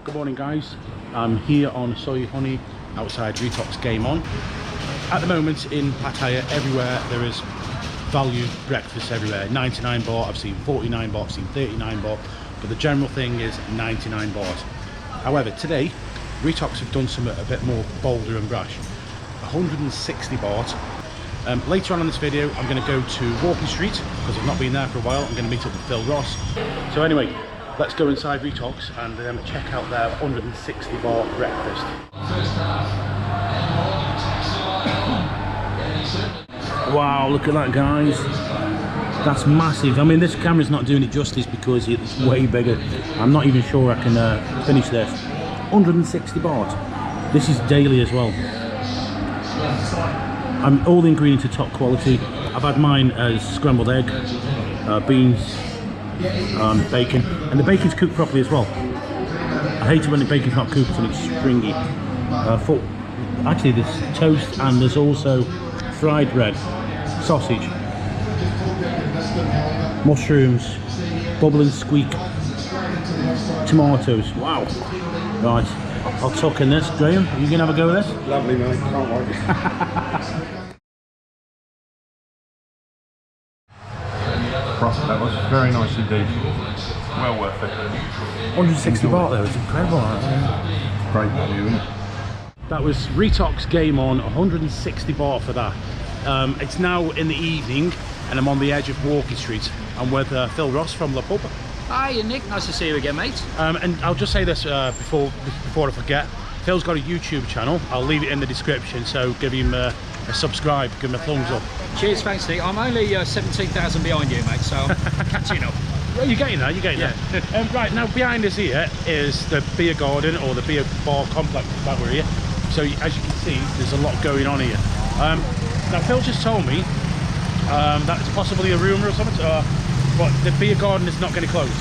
Good morning guys, I'm here on Soy Honey outside Retox Game On. At the moment in Pattaya, everywhere there is value breakfast everywhere. 99 baht, I've seen 49 baht, I've seen 39 baht, but the general thing is 99 baht. However, today Retox have done something a bit more bolder and brash. 160 baht. Later on in this video I'm going to go to Walking Street because I've not been there for a while. I'm going to meet up with Phil Ross. So anyway, let's go inside Retox and check out their 160 baht breakfast. Wow, look at that guys. That's massive. I mean, this camera's not doing it justice because it's way bigger. I'm not even sure I can finish this. 160 baht. This is daily as well. All the ingredients are top quality. I've had mine as scrambled egg, beans, bacon, and the bacon's cooked properly as well. I hate it when the bacon's not cooked and it's stringy. Actually there's toast and there's also fried bread, sausage, mushrooms, bubble and squeak, tomatoes. Wow. Right, I'll tuck in this. Graham, are you gonna have a go with this? Lovely mate, can't wait. That was very nice indeed. Well worth it. 160 baht though, it's incredible. Great value, isn't it? That was Retox Game On, 160 baht for that. It's now in the evening and I'm on the edge of Walking Street. I'm with Phil Ross from La Pub. Hi Nick, nice to see you again mate. And I'll just say this before I forget. Phil's got a YouTube channel, I'll leave it in the description, so give him a subscribe, give him a thumbs up. Cheers, thanks Nick. I'm only 17,000 behind you mate, so I'm catching up. Yeah, you're getting there, you're getting there. Right, now behind us here is the beer garden or the beer bar complex that we're here. So as you can see, there's a lot going on here. Now Phil just told me that it's possibly a rumour or something, but the beer garden is not going to close.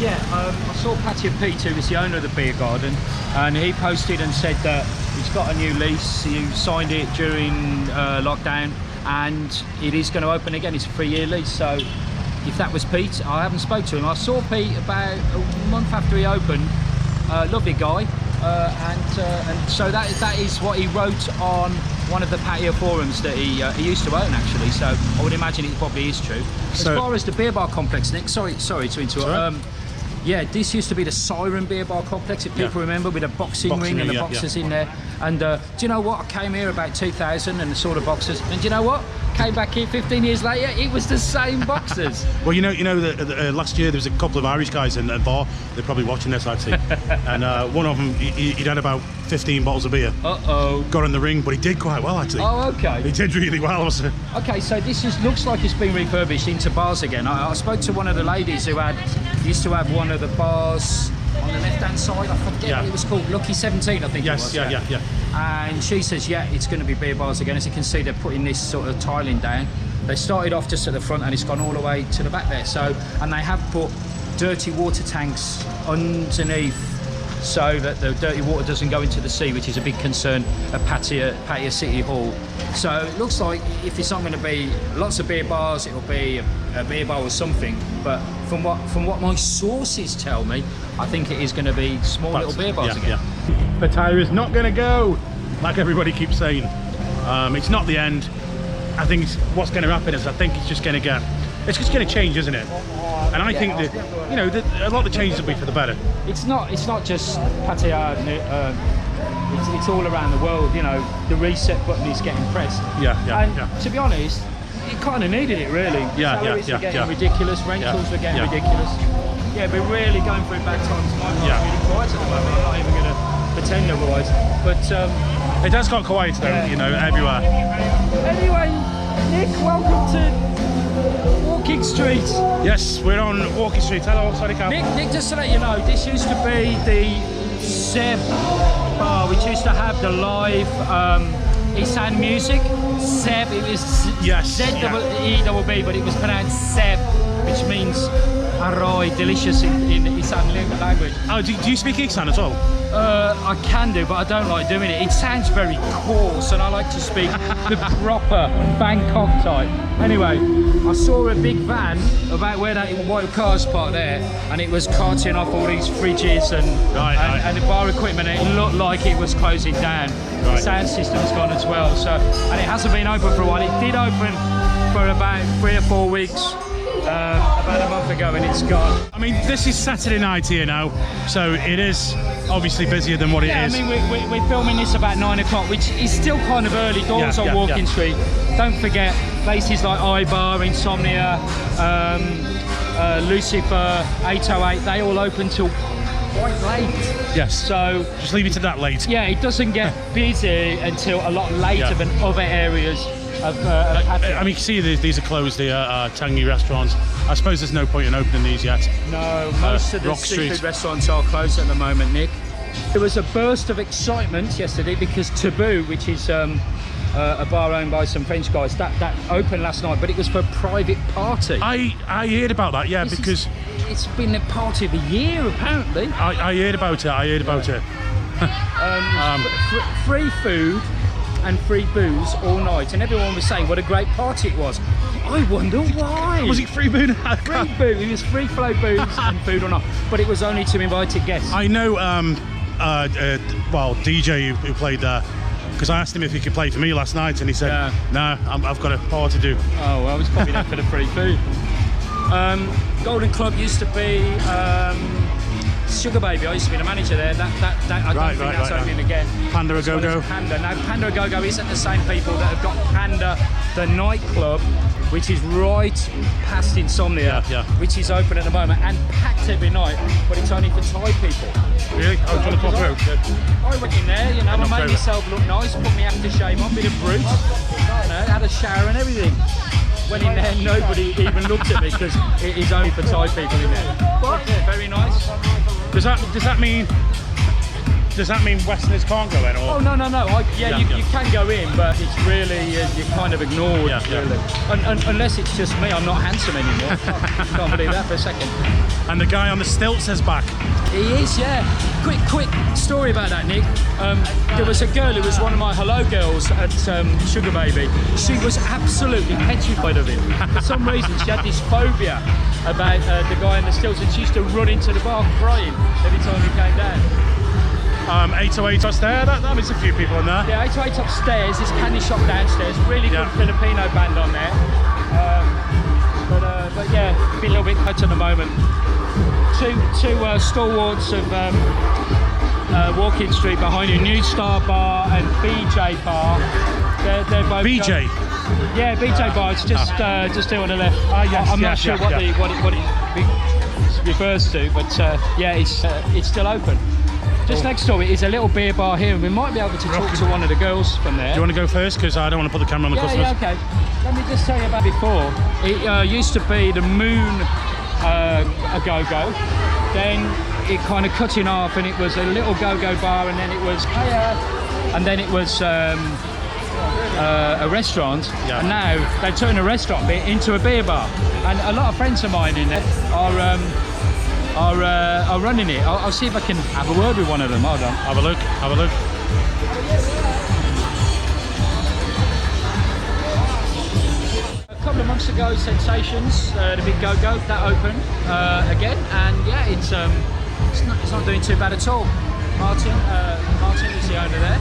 Yeah, I saw Pattaya Pete, who is the owner of the beer garden, and he posted and said that he's got a new lease. He signed it during lockdown and it is going to open again. It's a 3-year lease. So if that was Pete, I haven't spoke to him. I saw Pete about a month after he opened. Lovely guy, and so that is what he wrote on one of the Pattaya forums that he used to own actually. So I would imagine it probably is true. As far as the beer bar complex, Nick, sorry to interrupt. Yeah, this used to be the Siren Beer Bar Complex, if people remember, with a boxing ring and the boxers in there. And do you know what? I came here about 2000 and saw the boxers. And do you know what? Came back here 15 years later, it was the same boxers. Well, you know that last year there was a couple of Irish guys in the bar. They're probably watching this, I'd say. And one of them, he'd had about 15 bottles of beer. Uh-oh. Got in the ring, but he did quite well, actually. Oh, okay. He did really well. Okay, so this looks like it's been refurbished into bars again. I spoke to one of the ladies who used to have one of the bars on the left-hand side. I forget what it was called. Lucky 17, I think it was. Yeah. And she says, yeah, it's going to be beer bars again. As you can see, they're putting this sort of tiling down. They started off just at the front and it's gone all the way to the back there. So, and they have put dirty water tanks underneath so that the dirty water doesn't go into the sea, which is a big concern at Pattaya City Hall. So it looks like if it's not going to be lots of beer bars, it'll be a beer bar or something. But from what my sources tell me, I think it is going to be small little beer bars again. Pattaya is not going to go, like everybody keeps saying. It's not the end. I think what's going to happen is I think it's just going to change, isn't it? And I think that a lot of the changes will be for the better. It's not just Pattaya. It's all around the world. You know, the reset button is getting pressed. And to be honest, it kind of needed it really. Salaries were getting ridiculous. Rentals were getting ridiculous. Yeah, we're really going through bad times. My life's really quiet at the moment. I'm not even going to pretend otherwise. But it has got quiet though, everywhere. Anyway, Nick, welcome to Walking Street. Yes, we're on Walking Street. Hello, sorry, Cal. Nick, just to let you know, this used to be the Seb bar, which used to have the live Isan music. Seb, it was Z-E-B-B, but it was pronounced Seb, which means aroy, delicious in Isan language. Oh, do you speak Isan as well? I can do, but I don't like doing it. It sounds very coarse, and I like to speak the proper Bangkok type. Anyway, I saw a big van about where that white car's parked there, and it was carting off all these fridges and and the bar equipment. It looked like it was closing down. The sound system's gone as well. So, and it hasn't been open for a while. It did open for about 3 or 4 weeks. About a month ago, and it's gone. I mean, this is Saturday night here now, so it is obviously busier than what it is. I mean, we're filming this about 9 o'clock, which is still kind of early doors on Walking Street. Don't forget, places like iBar, Insomnia, Lucifer, 808, they all open till quite late. Yes. So just leave it to that late. Yeah, it doesn't get busy until a lot later than other areas. I mean, you can see these are closed, the Tangi restaurants. I suppose there's no point in opening these yet. No, most of the seafood restaurants are closed at the moment, Nick. There was a burst of excitement yesterday because Taboo, which is a bar owned by some French guys, that opened last night, but it was for a private party. I heard about that, yeah, because it's been a party of the year apparently. I heard about it. Free food and free booze all night, and everyone was saying what a great party it was. I wonder why. Was it free booze? Free booze. It was free flow booze and food or not, but it was only to invited guests. I know, well, DJ who played there, because I asked him if he could play for me last night, and he said, no, I've got a part to do. Oh, well, it's probably there for the free food. Golden Club used to be Sugar Baby. I used to be the manager there. I don't think that's opening again. Panda A Go-Go. Panda. Now, Panda A Go-Go isn't the same people that have got Panda, the nightclub, which is right past Insomnia, which is open at the moment and packed every night, but it's only for Thai people. Really? Oh, do you want to pop through? I went in there, you know, I made myself look nice, put my aftershave on, bit of Bruce, had a shower and everything. Went in there, nobody even looked at me because it is only for Thai people in there. But very nice. Does that mean Westerners can't go in? Or? Oh no. You can go in, but it's really you're kind of ignored. Really. Unless it's just me, I'm not handsome anymore. Can't believe that for a second. And the guy on the stilts is back. He is, yeah. Quick story about that, Nick. There was a girl who was one of my hello girls at Sugar Baby. She was absolutely petrified of him. For some reason, she had this phobia about the guy on the stilts, and she used to run into the bar crying every time he came down. 808 upstairs, that is a few people in there. Yeah, 808 upstairs, this candy shop downstairs, really good Filipino band on there. But yeah, be a little bit cut at the moment. Two stalwarts of Walking Street behind you, New Star Bar and BJ Bar. They're both BJ? Yeah, BJ Bar, it's just here on the left. I'm not sure what it refers to, but yeah, it's still open. Just next to it is a little beer bar here, and we might be able to talk to one of the girls from there. Do you want to go first? Because I don't want to put the camera on the customers. Yeah, okay. Let me just tell you about before. It used to be the Moon a Go-Go. Then it kind of cut in half, and it was a little go-go bar, and then it was a restaurant. And now they've turned a restaurant bit into a beer bar. And a lot of friends of mine in there are running it. I'll see if I can have a word with one of them. Hold on. Have a look. A couple of months ago, Sensations, the big go-go, that opened again, and yeah, it's not doing too bad at all. Martin is the owner there,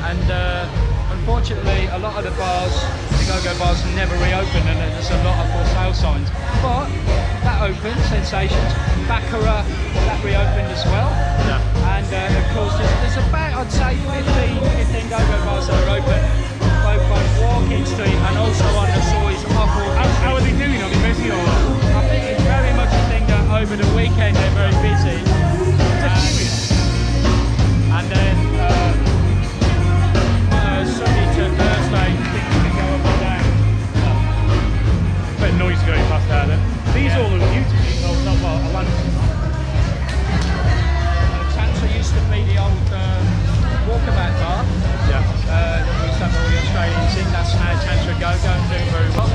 and unfortunately, a lot of the bars, the go-go bars, never reopen, and there's a lot of for sale signs. But that opened, Sensations. Baccarat, that reopened as well. And of course, there's about, I'd say, 15 go-go bars that are open, both on Walking Street and also on the Soys off Walking Street. How are they doing? Are they busy or? I think it's very much a thing that over the weekend they're very busy. And then Sunday to Thursday, things can go up or down. A bit of noise going past there then. These all look new to me. Tantra used to be the old walkabout bar. That we used to have all the Australians in. That's now Tantra Go-Go and doing very well.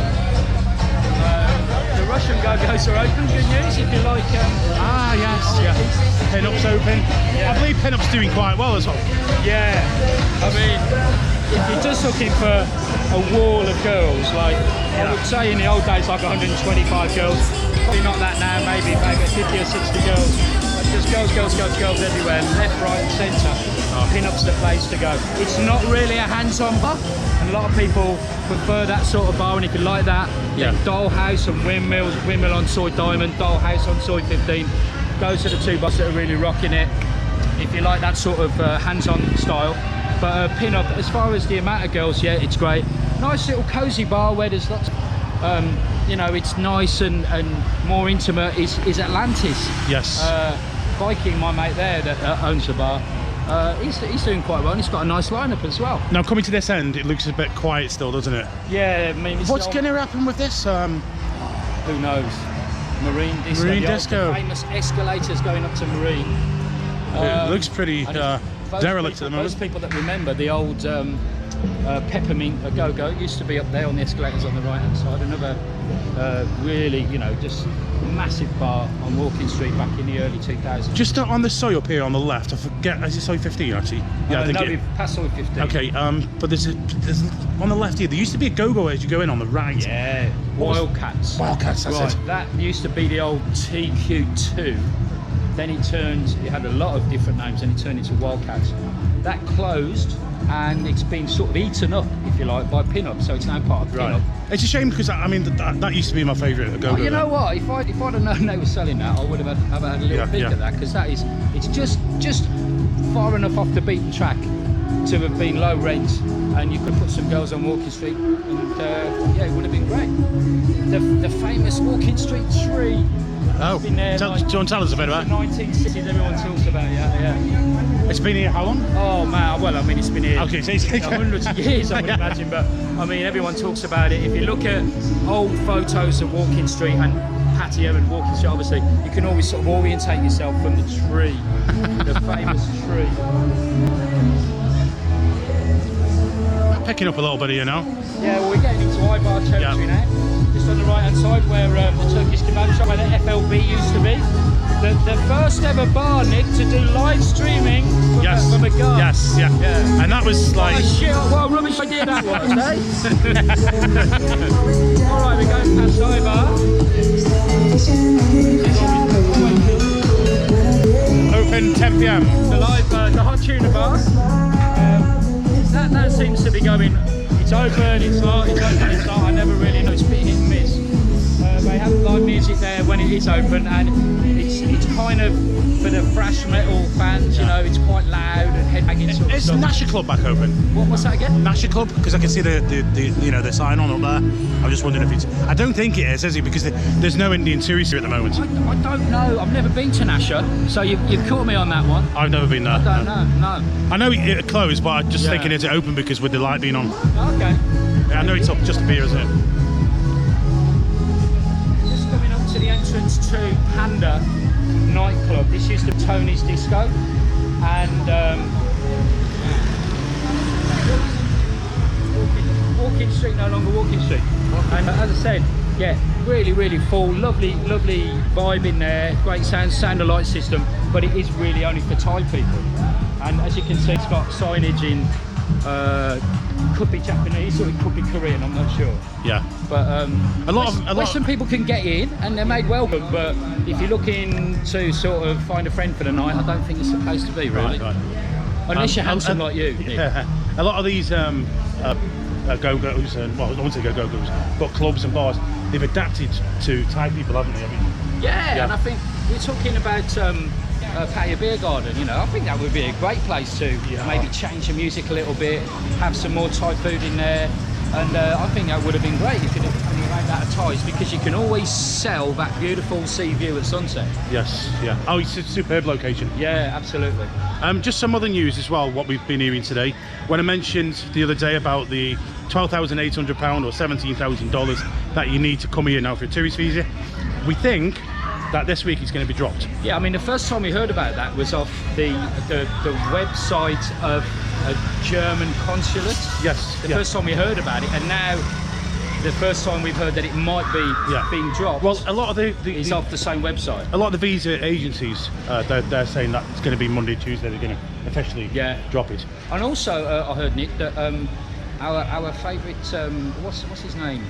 The Russian Go-Go's are open, good news, if you like. Yes. Pin-Up's open. I believe Pin-Up's doing quite well as well. Yeah, I mean, if you're just looking for a wall of girls. Like I would say in the old days, like 125 girls. Probably not that now. Maybe 50 or 60 girls. But just girls everywhere, left, right, and centre. Pin-up's the place to go. It's not really a hands-on bar, and a lot of people prefer that sort of bar. And if you like that, Dollhouse and Windmill on Soy Diamond, Dollhouse on Soy 15. Those are the two bars that are really rocking it. If you like that sort of hands-on style. But pin-up, as far as the amount of girls, yeah, it's great. Nice little cosy bar where there's lots. You know, it's nice and more intimate. Is Atlantis? Yes. Viking, my mate there that owns the bar. He's doing quite well, and he's got a nice lineup as well. Now coming to this end, it looks a bit quiet still, doesn't it? Yeah, I mean, what's going to happen with this? Who knows? Marine Disco. Marine Disco. The famous escalators going up to Marine. It looks pretty derelict at the moment. Those people that remember the old Peppermint Go-Go used to be up there on the escalators on the right-hand side. Another really, you know, just massive bar on Walking Street back in the early 2000s. Just on the soy up here on the left, I forget, is it soy 15 actually? Yeah, I think we've passed soy 15. Okay, but there's on the left here, there used to be a go-go as you go in on the right. Yeah, Wildcats. Wildcats, that's right, it. that used to be the old TQ2. Then it had a lot of different names, and it turned into Wildcats. That closed, and it's been sort of eaten up, if you like, by Pin-Up, so it's now part of Pin-Up. It's a shame because I mean that used to be my favourite go-go. Oh, you know what? If I'd have known they were selling that, I would have had a little peek at that, because it's just far enough off the beaten track to have been low rent, and you could put some girls on Walking Street, and yeah, it would have been great. The famous Walking Street tree. Oh, been there, do you want to tell us a bit about it? 1960s, everyone talks about it, yeah. It's been here how long? Oh man, well I mean it's been here hundreds of years I would imagine, but I mean everyone talks about it. If you look at old photos of Walking Street and Pattaya and Walking Street, obviously you can always sort of orientate yourself from the tree, the famous tree. Picking up a little bit here now. Yeah, well we're getting into Ibar territory now. Just on the right hand side where the Turkish kebab shop, where the FLB used to be. The first ever bar, Nick, to do live streaming from a guard. Yes, yeah. And that was like... Oh shit, what a rubbish idea that was, eh? Alright, we're going past Ibar. Open 10 PM. The live, the hot tuna bar. That seems to be going... It's open, it's locked, it's open, it's locked. I never really know, it's a bit hit and miss. They have live music there when it is open, and it's kind of for the thrash metal fans, you know, it's quite loud and headbanging sort of stuff. Is Nasher Club back open? What's that again? Nasher Club, because I can see the sign on up there. I'm just wondering if it's... I don't think it is it? Because there's no Indian tourists here at the moment. I don't know. I've never been to Nasher, so you've caught me on that one. I've never been there. I don't know. No. I know it closed, but I'm just thinking is it open because with the light being on. Okay. Yeah, I know it's up just a beer, isn't it? Just coming up to the entrance to Panda nightclub. This used to be Tony's Disco, and Walking Street, no longer Walking Street. And as I said, yeah, really full, lovely vibe in there, great sound alike system, but it is really only for Thai people. And as you can see, it's got signage in, could be Japanese or it could be Korean, I'm not sure. Yeah. But a lot of Western people can get in and they're made welcome, but if you're looking to sort of find a friend for the night, I don't think it's the place to be, really. Right. Unless you're handsome like you. Yeah. A lot of these go-go's, and well, I won't say go-go's, but clubs and bars, they've adapted to Thai people, haven't they? I mean, yeah, and I think we're talking about Pattaya Beer Garden, you know, I think that would be a great place to maybe change the music a little bit, have some more Thai food in there, and I think that would have been great if you made that a Thais, because you can always sell that beautiful sea view at sunset. Yes, yeah. Oh, it's a superb location. Yeah, absolutely. Just some other news as well, what we've been hearing today. When I mentioned the other day about the £12,800 or $17,000 that you need to come here now for a tourist visa, we think that this week it's going to be dropped. Yeah, I mean, the first time we heard about that was off the website of a German consulate. Yes. The first time we heard about it, and now the first time we've heard that it might be being dropped. Well, a lot of it's off the same website. A lot of the visa agencies, they're saying that it's going to be Monday, Tuesday. They're going to officially drop it. And also, I heard, Nick, that our favourite, what's his name?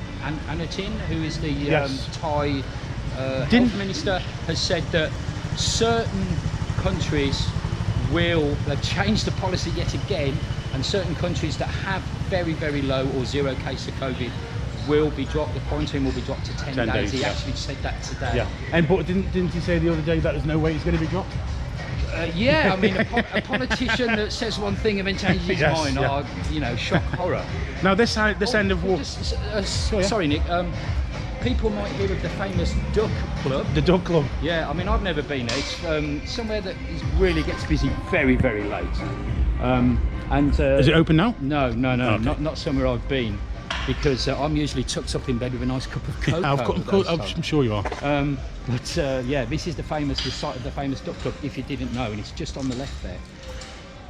Anutin, who is the Yes. Thai health minister, has said that certain countries they've changed the policy yet again, and certain countries that have very, very low or zero case of COVID the quarantine will be dropped to 10 days. He actually said that today. Yeah. And but didn't he say the other day that there's no way it's going to be dropped? Yeah, I mean, a politician that says one thing and then changes his mind, shock horror. Now this end of war. Sorry, Nick. People might hear of the famous Duck Club. The Duck Club. Yeah, I mean, I've never been there. It's somewhere that really gets busy very, very late. Is it open now? No, Okay. not somewhere I've been, because I'm usually tucked up in bed with a nice cup of cocoa. I'm sure you are. Yeah, this is the site of the famous Duck Club, if you didn't know, and it's just on the left there.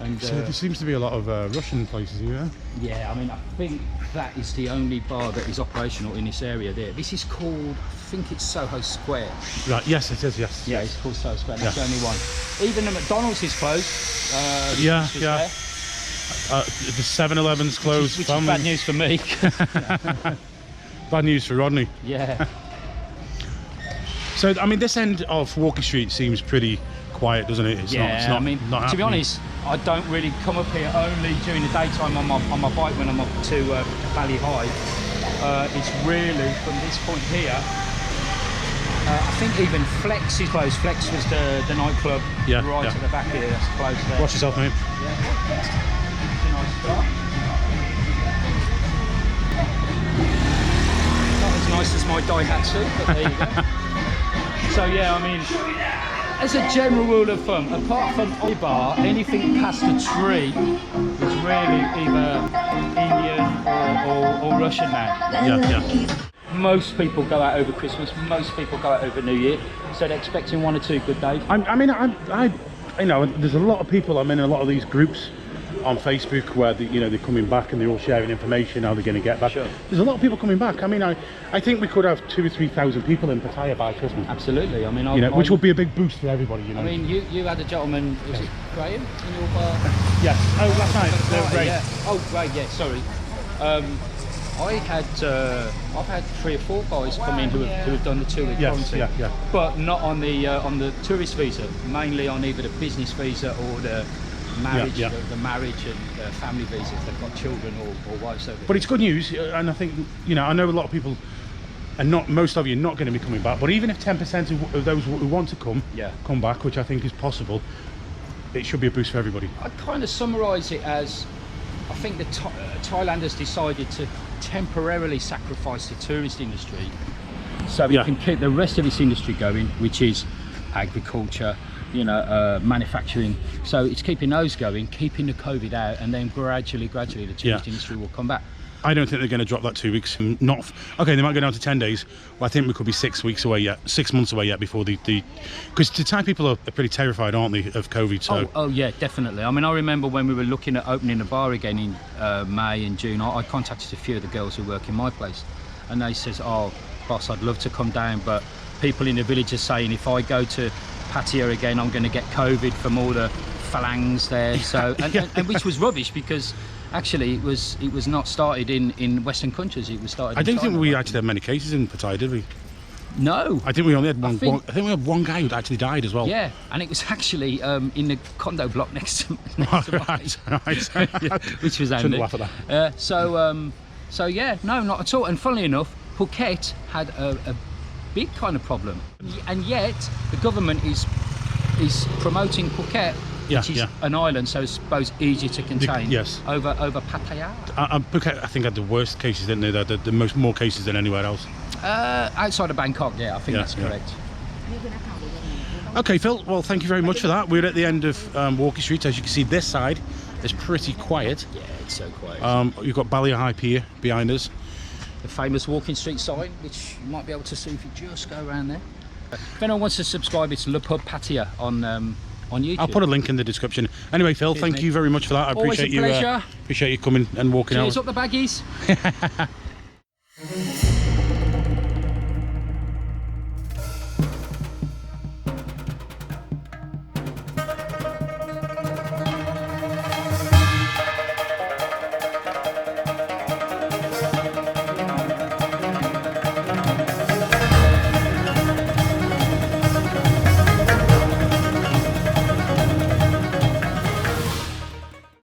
And So there seems to be a lot of Russian places here. yeah, I mean, I think that is the only bar that is operational in this area there. This is called, I think it's Soho Square. Right, yes it is, yes. Yeah, it's called Soho Square, that's the only one. Even the McDonald's is closed. Yeah. There, The 7-Eleven's closed. which is bad news for me. Bad news for Rodney. Yeah. So, I mean, this end of Walker Street seems pretty quiet, doesn't it? It's not I mean, not to be happening. honest, I don't really come up here only during the daytime on my bike when I'm up to Valley High. It's really from this point here. I think even Flex is closed. Flex was the nightclub right at the back here. That's closed there. Watch yourself, mate. Yeah. It's a nice start. Not as nice as my Daihatsu, but there you go. So yeah, I mean, as a general rule of thumb, apart from Oi Bar, anything past a tree is really either Indian or Russian now. Yeah. Most people go out over Christmas, most people go out over New Year, so they're expecting 1 or 2 good days. There's a lot of people. I'm in a lot of these groups on Facebook where they're coming back and they're all sharing information how they're going to get back. Sure. There's a lot of people coming back. I mean, I think we could have 2,000 or 3,000 people in Pattaya by Christmas. Absolutely. I mean, which would be a big boost for everybody. I mean, you had a gentleman, was it Graham, in your bar? Yes. Oh, last night. Great. Yeah. Oh, right. Yeah. Sorry. I've had 3 or 4 guys come in who have done the 2-week quarantine. Yeah. But not on the tourist visa, mainly on either the business visa or the marriage, the marriage and family visas. They've got children or wives over. But it's good news, and I think I know a lot of people, and most of you are not going to be coming back. But even if 10% of those who want to come back, which I think is possible, it should be a boost for everybody. I kind of summarise it as, I think the Thailand has decided to temporarily sacrifice the tourist industry so it can keep the rest of its industry going, which is agriculture, manufacturing. So it's keeping those going, keeping the COVID out, and then gradually the tourist industry will come back. I don't think they're going to drop that 2 weeks. They might go down to 10 days. Well, I think we could be 6 weeks away yet, 6 months away yet before because the Thai people are pretty terrified, aren't they, of COVID? So. Oh yeah, definitely. I mean, I remember when we were looking at opening a bar again in May and June, I contacted a few of the girls who work in my place, and they says, "Oh, boss, I'd love to come down, but people in the village are saying if I go to Pattaya again, I'm going to get COVID from all the phalangs there." So, and which was rubbish, because actually, it was not started in Western countries. It was started. I don't think we actually had many cases in Pattaya, did we? No. I think we only had one. I think we had one guy who actually died as well. Yeah, and it was actually in the condo block next to right. Which was handy. Shouldn't laugh at that. So yeah, no, not at all. And funnily enough, Phuket had a big kind of problem, and yet the government is promoting Phuket. Which is an island, so I suppose easier to contain. Over Pattaya. Phuket, I think, had the worst cases, didn't they? They had the more cases than anywhere else. Outside of Bangkok, I think that's correct. Okay, Phil. Well, thank you very much for that. We're at the end of Walker Street. As you can see, this side is pretty quiet. Yeah, it's so quiet. You've got Bali High Pier behind us. The famous walking street sign, which you might be able to see if you just go around there. If anyone wants to subscribe, it's Le Pub Pattaya on YouTube. I'll put a link in the description. Anyway, Phil, thank you very much for that. I appreciate you coming and walking out. Cheers up the baggies.